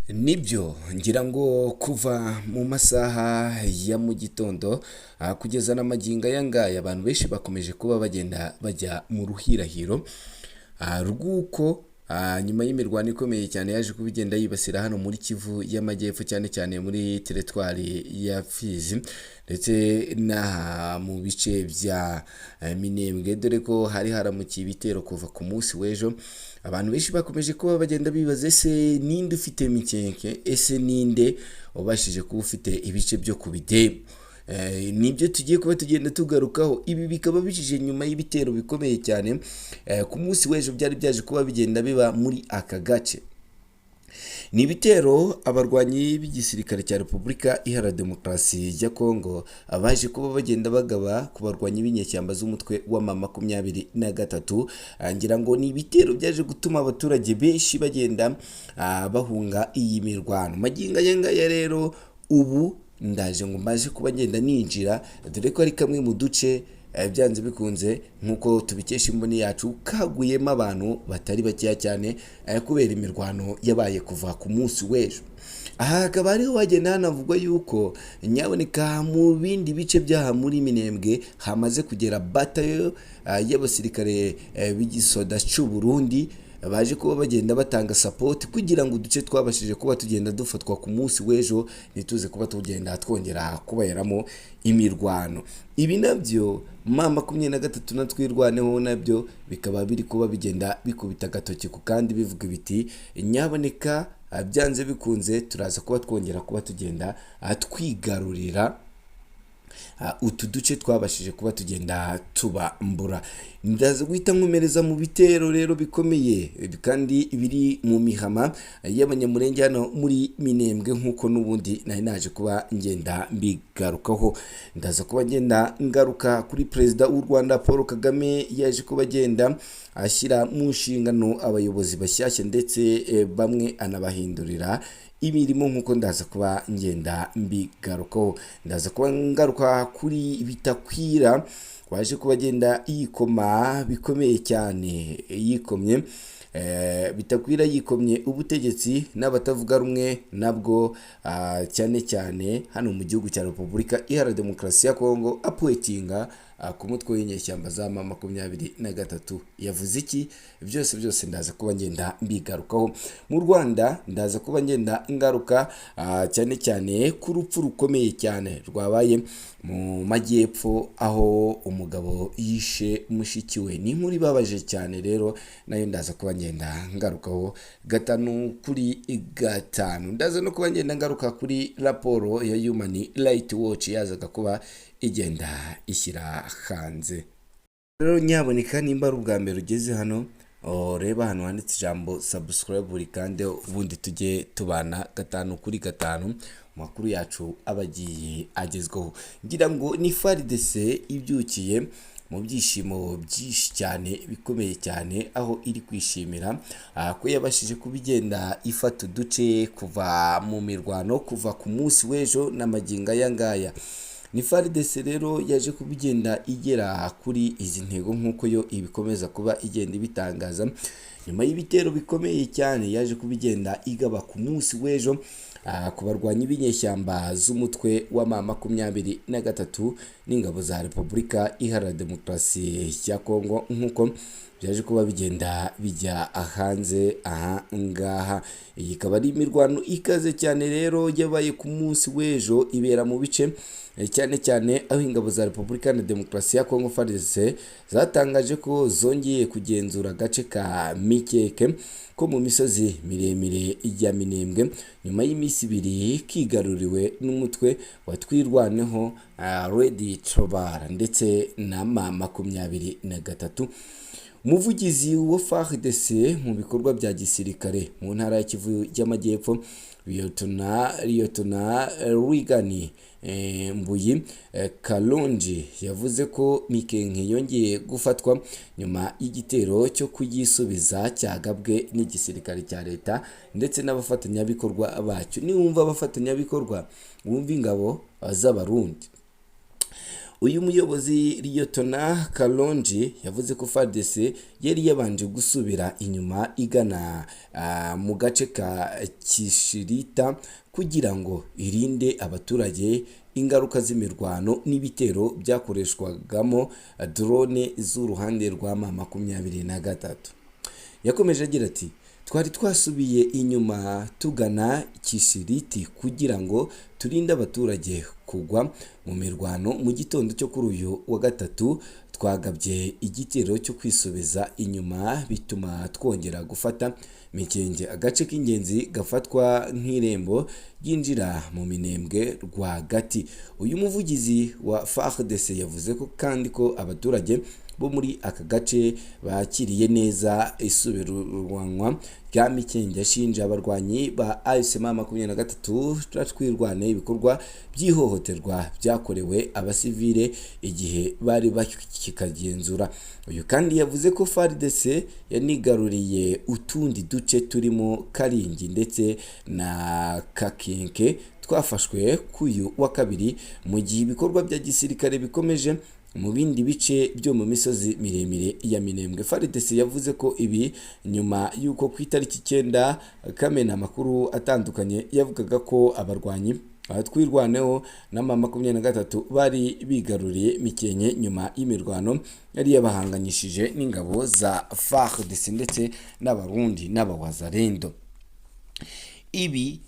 Nibyo ngira ngo kuva mu masaha ya mu gitondo kugeza n'amagingo aya ngaya abantu benshi bakomeje kuba bagenda bajya mu ruhirahiro rw'uko nyuma y'imirwano ikomeye cyane yaje kuba igenda yibasira hano muri Kivu y'Amajyepfo cyane cyane muri teritwari ya Fizi ndetse n'aha mu bice bya Minembwe, dore ko hari haramukiye ibitero kuva ku munsi w'ejo. Abantu benshi bakomeje kuba bagenda bibaza, ese ninde ufite mikenke, ese ninde ubashije kuba ufite ibice byo ku bidemu. Nibyo tugiye kuba tugenda tugarukaho. Ibi bikaba bijije nyuma y'ibitero bikomeye cyane ku munsi w'ejo byari byaje kuba bigenda biba muri aka gace. Ni ibitero abarwanyi b'igisirikare cya Repubulika Iharanira Demokarasi ya Kongo abaje kuba bagenda bagaba ku barwanyi b'inyeshyamba z'umutwe wa M23. Ngira ngo ni ibitero byaje gutuma abaturage benshi bagenda bahunga iyi mirwano. Magingo aya ngaya rero ubu ndaje ngo mbaje kuba ngenda ninjira, dore ko ari kamwe mu duce byanze bikunze nkuko tubikesha imboni yacu kaguyemo abantu batari bakeya cyane kubera imirwano yabaye kuva ku munsi w'ejo. Aha hakaba ariho wagenda hanavugwa yuko nyaboneka mu bindi bice byaha muri Minembwe hamaze kugera batayo y'abasirikare b'igisoda cy'u Burundi baje kuba bagenda batanga support kugira ngo uduce twabashije kuba tugenda dufatwa ku munsi w'ejo nituze kuba tugenda twongera kubayeramo imirwano. Ibi nabyo M23 na twirwaneho nabyo bikaba biri kuba bigenda bikubita agatoki ku kandi bivuga biti nyaboneka byanze bikunze turaza kuba twongera kuba tugenda twigarurira utu duce twabashije kuba tugenda tubambura. Ndaza guhita nkomereza mu bitero rero bikomeye kandi biri mu mihama y'abanyamurenge hano muri Minembwe nkuko n'ubundi nari naje kuba ngenda mbigarukaho. Ndaza kuba ngenda ngaruka kuri Perezida w'u Rwanda Paul Kagame yaje kuba agenda ashyira mu nshingano abayobozi bashyashya ndetse bamwe anabahindurira imirimo nkuko ndaza kuba ngenda mbigarukaho. Ndaza kuba ngaruka kuri Bitakwira waje kuba agenda yikoma bikomeye cyane, yikomye Bitakwira yikomye ubutegetsi n'abatavuga rumwe nabwo cyane cyane hano mu gihugu cya Repubulika Iharanira Demokarasi ya Kongo apwetinga ku mutwe w'inyeshyamba za M23. Yavuze iki? Byose ndaza kuba ngenda mbigarukaho. Mu Rwanda ndaza kuba ngenda ngaruka cyane cyane ku rupfu rukomeye cyane rwabaye mu Majyepfo aho umugabo yishe mushiki we. Ni inkuru ibabaje cyane rero nayo ndaza kuba ngenda ngarukaho gatanu kuri gatanu. Ndaza no kuba ngenda ngaruka kuri raporo ya Human Rights Watch yazaga kuba igenda ishyira hanze. Rero nyaboneka nimba ari ubwa mbere ugeze hano reba hano handitse ijambo subscribe buri kandi ubundi tujye tubana gatanu kuri gatanu makuru yacu abagiye agezweho. Ngira ngo ni FARDC ibyukiye mu byishimo byinshi cyane bikomeye cyane aho iri kwishimira ko yabashije kubigenda ifata uduce kuva mu mirwano kuva ku munsi w'ejo n'amagingo aya ngaya. Ni FARDC rero yaje kubigenda igera kuri izi ntego nkuko yo ibikomeza kuba igenda ibitangaza nyuma y'ibitero bikomeye cyane yaje kubigenda igaba ku munsi w'ejo ku barwanyi b'inyeshyamba z'umutwe wa M23 n'ingabo za Repubulika Iharanira Demokarasi ya Kongo nkuko byaje kuba bigenda bijya hanze aha ngaha. Iyi ikaba ari imirwano ikaze cyane rero yabaye ku munsi w'ejo ibera mu bice cyane cyane aho ingabo za Repubulika Iharanira Demokarasi ya Kongo FARDC zatangaje ko zongeye kugenzura agace ka Mikeke ko mu misozi miremire ya Minembwe nyuma y'iminsi ibiri kigaruriwe n'umutwe wa twirwaneho Red Trobara ndetse na M23. Umuvugizi wa FARDC mu bikorwa bya gisirikare mu ntara ya Kivu y'Amajyepfo Liyetona Rigani Mbuyi Kalonji yavuze ko Mikenke yongeye gufatwa nyuma y'igitero cyo kuyisubiza cyagabwe n'igisirikare cya leta ndetse n'abafatanyabikorwa bacyo. Niwumva abafatanyabikorwa wumva ingabo z'abarundi. uyu muyobozi Liyetona Kalonji yavuze ko FARDC yari yabanje gusubira inyuma igana mu gace ka Kishirita kugira ngo irinde abaturage ingaruka z'imirwano n'ibitero byakoreshwagamo drone z'uruhande rwa M23. Yakomeje agira ati twari twasubiye inyuma tugana Kishiriti kugira ngo turinde abaturage kugwa mu mirwano. Mu gitondo cyo kuri uyu wa gatatu twagabye igitero cyo kwisubiza inyuma bituma twongera gufata Mikenge, agace k'ingenzi gafatwa nk'irembo ryinjira mu Minembwe rwagati. Uyu muvugizi wa FARDC yavuze ko kandi ko abaturage bo muri aka gace bakiriye neza isubiranwa rya Mikenge. Ashinja abarwanyi ba AFC/M23 twirwane ibikorwa by'ihohoterwa byakorewe abasivile igihe bari bakikagenzura. Uyu kandi yavuze ko FARDC yanigaruriye utundi duce turimo Karingi ndetse na Kakenke twafashwe kuyu wa kabiri, mu gihe ibikorwa bya gisirikare bikomeje mu bindi bice byo mu misozi miremire ya Minembwe. FARDC yavuze ko ibi nyuma yuko ku itariki 9 Kamena amakuru atandukanye yavugaga ko abarwanyi twirwaneho na M23 bari bigaruriye Mikenke nyuma y'imirwano yari yabahanganyishije n'ingabo za FARDC ndetse n'abarundi n'abawazarendo. Ibi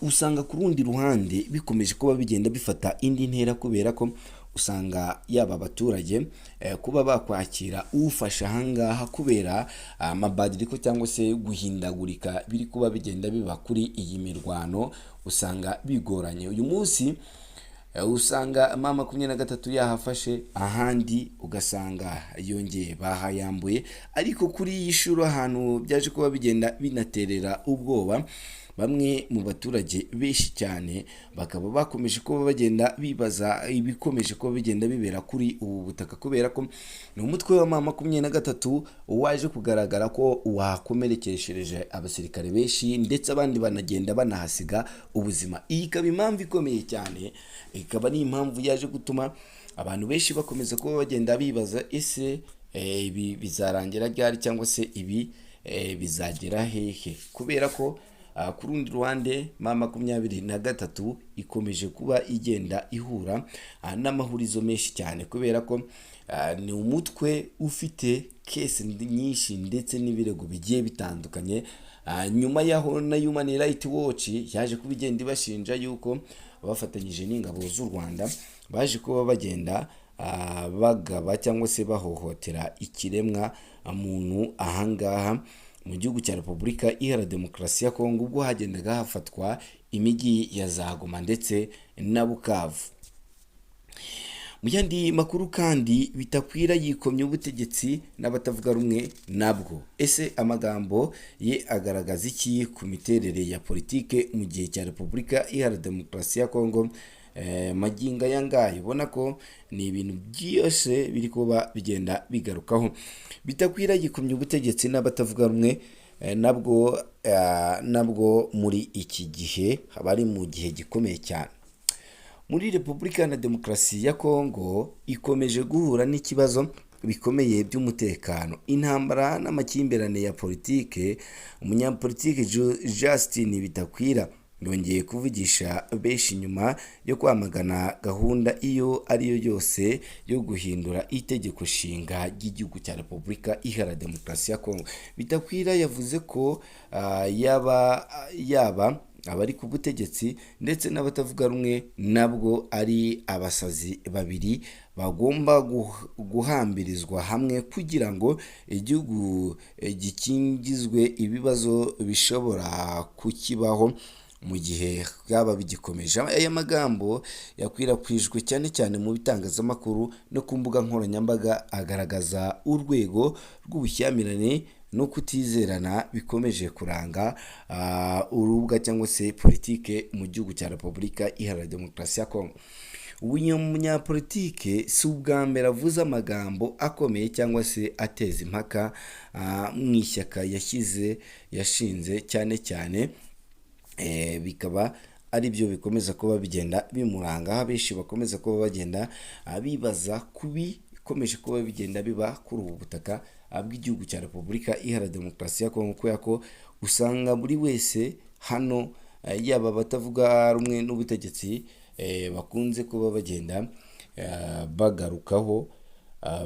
usanga ku rundi ruhande bikomeje kuba bigenda bifata indi ntera, kubera ko usanga yaba abaturage kuba bakwakira ufasha ahangaha kubera amabadiriko cyangwa se guhindagurika biri kuba bigenda biba kuri iyi mirwano, usanga bigoranye. Uyu munsi usanga M23 yahafashe, ahandi ugasanga yongeye bahayambuye, ariko kuri iyi shuro ahantu byaje kuba bigenda binaterera ubwoba bamwe mu baturage benshi cyane, bakaba bakomeje kuba bagenda bibaza ibikomeje kuba bigenda bibera kuri ubu butaka, kubera ko ni umutwe wa M23 waje kugaragara ko wakomerekeshereje abasirikare benshi ndetse abandi banagenda banahasiga ubuzima. Iyi ikaba impamvu ikomeye cyane, ikaba ni impamvu yaje gutuma abantu benshi bakomeza kuba bagenda bibaza ese ibi bizarangira ryari cyangwa se ibi bizagera hehe, kubera ko ku rundi ruhande M23 ikomeje kuba igenda ihura n'amahurizo menshi cyane, kubera ko ni umutwe ufite kesi nyinshi ndetse n'ibirego bigiye bitandukanye. Nyuma yaho na Human Rights Watch yaje kuba igenda ibashinja yuko bafatanyije n'ingabo z'u Rwanda baje kuba bagenda bagaba cyangwa se bahohotera ikiremwa muntu ahangaha mu gihugu cya Repubulika Iharanira Demokarasi ya Kongo, ubwo hagendaga hafatwa imijyi ya za Goma ndetse na Bukavu. Mu yandi makuru kandi, Bitakwira yikomye ubutegetsi n'abatavuga rumwe nabwo. Ese amagambo ye agaragaza iki ku miterere ya politike mu gihe cya Repubulika Iharanira Demokarasi ya Kongo? Maginga yangaye ubona ko ni ibintu byose biri kuba bigenda bigarukaho. Bitakwira yikomye ubutegetsi n'abatavuga rumwe nabwo muri iki gihe bari mu gihe gikomeye cyane. Muri Repubulika na Demokarasi ya Kongo ikomeje guhura n'ikibazo bikomeye by'umutekano, intambara n'amakimbirane ya politike. Umunyapolitike Justin Bitakwira yongeye kuvugisha benshi nyuma yo kwamagana gahunda iyo ariyo yose yo guhindura itegeko nshinga ry'igihugu cya Repubulika Iharanira Demokarasi ya Kongo. Bitakwira yavuze ko yaba abari ku butegetsi ndetse n'abatavuga rumwe nabwo ari abasazi babiri bagomba guhambirizwa hamwe kugira ngo igihugu gikingizwe ibibazo bishobora kukibaho mu gihe bwaba bigikomeje. Aya magambo yakwirakwijwe cyane cyane mu bitangazamakuru no ku mbuga nkoranyambaga, agaragaza urwego rw'ubushyamirane no kutizerana bikomeje kuranga urubuga cyangwa se politike mu gihugu cya Repubulika Iharanira Demokarasi ya Kongo. Uyu munyapolitike si ubwa mbere avuze amagambo akomeye cyangwa se ateza impaka mu ishyaka yashinze cyane cyane bikaba ari byo bikomeza kuba bigenda bimuranga, aho abenshi bakomeza kuba bagenda bibaza ku bikomeje kuba bigenda biba kuri ubu butaka bw'igihugu cya Repubulika Iharanira Demokarasi ya Kongo, kubera ko usanga buri wese hano yaba batavuga rumwe n'ubutegetsi bakunze kuba bagenda bagarukaho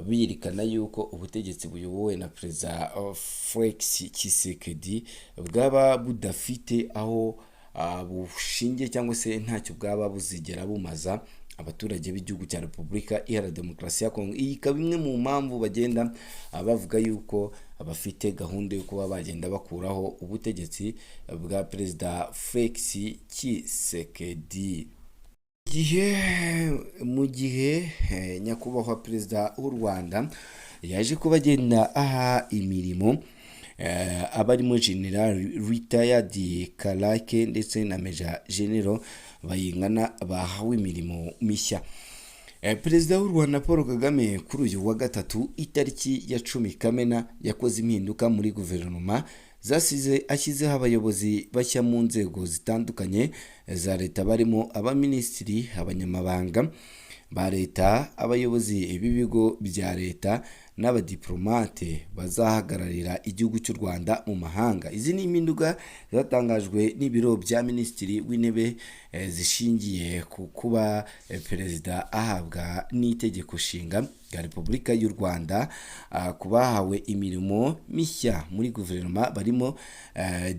biyerekana yuko ubutegetsi buyobowe na Perezida Felix Tshisekedi bwaba budafite aho bushingiye cyangwa se ntacyo bwaba buzigera bumaza abaturage b'igihugu cya Repubulika Iharanira Demokarasi ya Kongo. Iyi ikaba imwe mu mpamvu bagenda bavuga yuko bafite gahunda yo kuba bagenda bakuraho ubutegetsi bwa Perezida Felix Tshisekedi. Mu gihe nyakubahwa Perezida w'u Rwanda yaje kuba agenda aha imirimo abarimo General Retired Karake ndetse na Major General Bayingana bahawe imirimo mishya. Perezida w'u Rwanda Paul Kagame kuri uyu wa gatatu itariki ya 10 Kamena yakoze impinduka muri guverinoma ashyizeho abayobozi bashya mu nzego zitandukanye za leta, barimo abaminisitiri, abanyamabanga ba leta, abayobozi b'ibigo bya leta n'abadiplomate bazahagararira igihugu cy'u Rwanda mu mahanga. Izi ni impinduka zatangajwe n'ibiro bya Minisitiri w'Intebe zishingiye ku kuba perezida ahabwa n'itegeko nshinga rya Repubulika y'u Rwanda. Ku bahawe imirimo mishya muri guverinoma barimo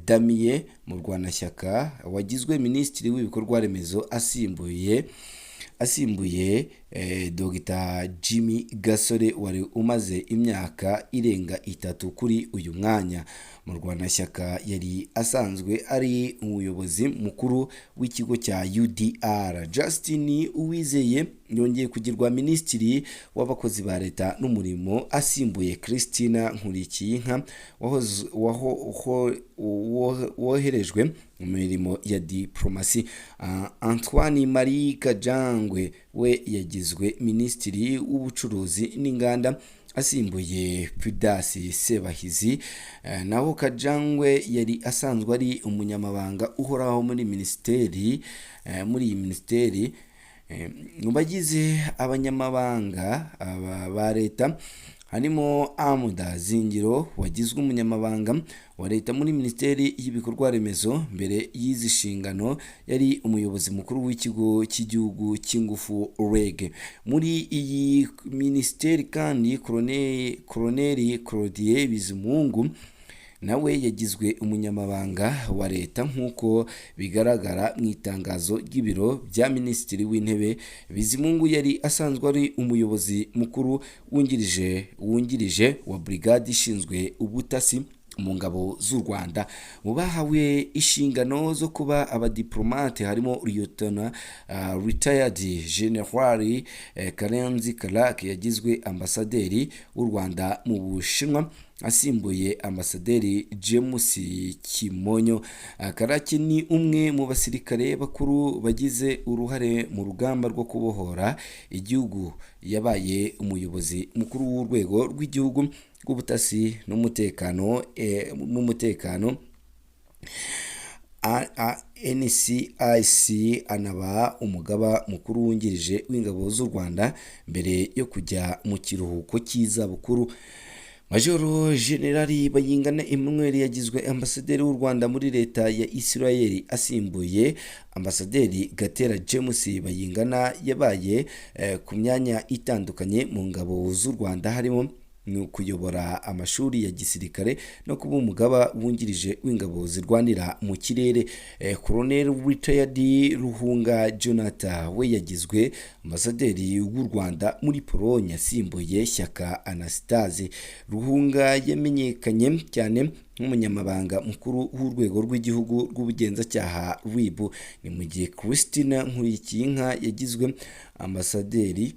Damien Murwanashyaka wagizwe Minisitiri w'ibikorwa remezo asimbuye Dr Jimmy Gasore wari umaze imyaka irenga 3 kuri uyu mwanya. Murwanashyaka yari asanzwe ari umuyobozi mukuru w'ikigo cya UDR. Justin Uwizeye yongeye kugirwa Minisitiri w'abakozi ba leta n'umurimo asimbuye Christina Nkurikiyinka woherejwe mu mirimo ya diplomasi. Antoine Marie Kajangwe we yagizwe Minisitiri w'ubucuruzi n'inganda asimbuye Pudasi Sebahizi. Naho Kajangwe yari asanzwe ari umunyamabanga uhoraho muri iyi minisiteri. Mu bagize abanyamabanga ba leta harimo Amuda Zingiro wagizwe umunyamabanga wa leta muri Minisiteri y'ibikorwa remezo. Mbere y'izi nshingano yari umuyobozi mukuru w'ikigo cy'igihugu cy'ingufu REG. Muri iyi minisiteri kandi Colonel Claudien Bizimungu nawe yagizwe umunyamabanga wa leta nk'uko bigaragara mu itangazo ry'ibiro bya Minisitiri w'Intebe. Bizimungu yari asanzwe ari umuyobozi mukuru wungirije wa brigade ishinzwe ubutasi mu ngabo z'u Rwanda. Mu bahawe inshingano zo kuba abadiplomate harimo Lieutenant Retired General Karenzi Karake yagizwe ambasaderi w'u Rwanda mu Bushinwa asimbuye ambasaderi James Kimonyo. Karake ni umwe mu basirikare bakuru bagize uruhare mu rugamba rwo kubohora igihugu. Yabaye umuyobozi mukuru w'urwego rw'igihugu rw'ubutasi n'umutekano NCIC, anaba umugaba mukuru wungirije w'ingabo z'u Rwanda mbere yo kujya mu kiruhuko cy'izabukuru. Majoro Generali Bayingana Emmanuel yagizwe ambasaderi w'u Rwanda muri leta ya Israel asimbuye ambasaderi Gatera James. Bayingana yabaye ku myanya itandukanye mu ngabo z'u Rwanda harimo kuyobora amashuri ya gisirikare no kuba umugaba wungirije w'ingabo zirwanira mu kirere. Colonel Retired Ruhunga Jonathan we yagizwe ambasaderi w'u Rwanda muri Pologne asimbuye Shyaka Anastase. Ruhunga yamenyekanye cyane nk'umunyamabanga mukuru w'urwego rw'igihugu rw'ubugenzacyaha RIB. Ni mu gihe Christina Nkurikiyinka yagizwe ambasaderi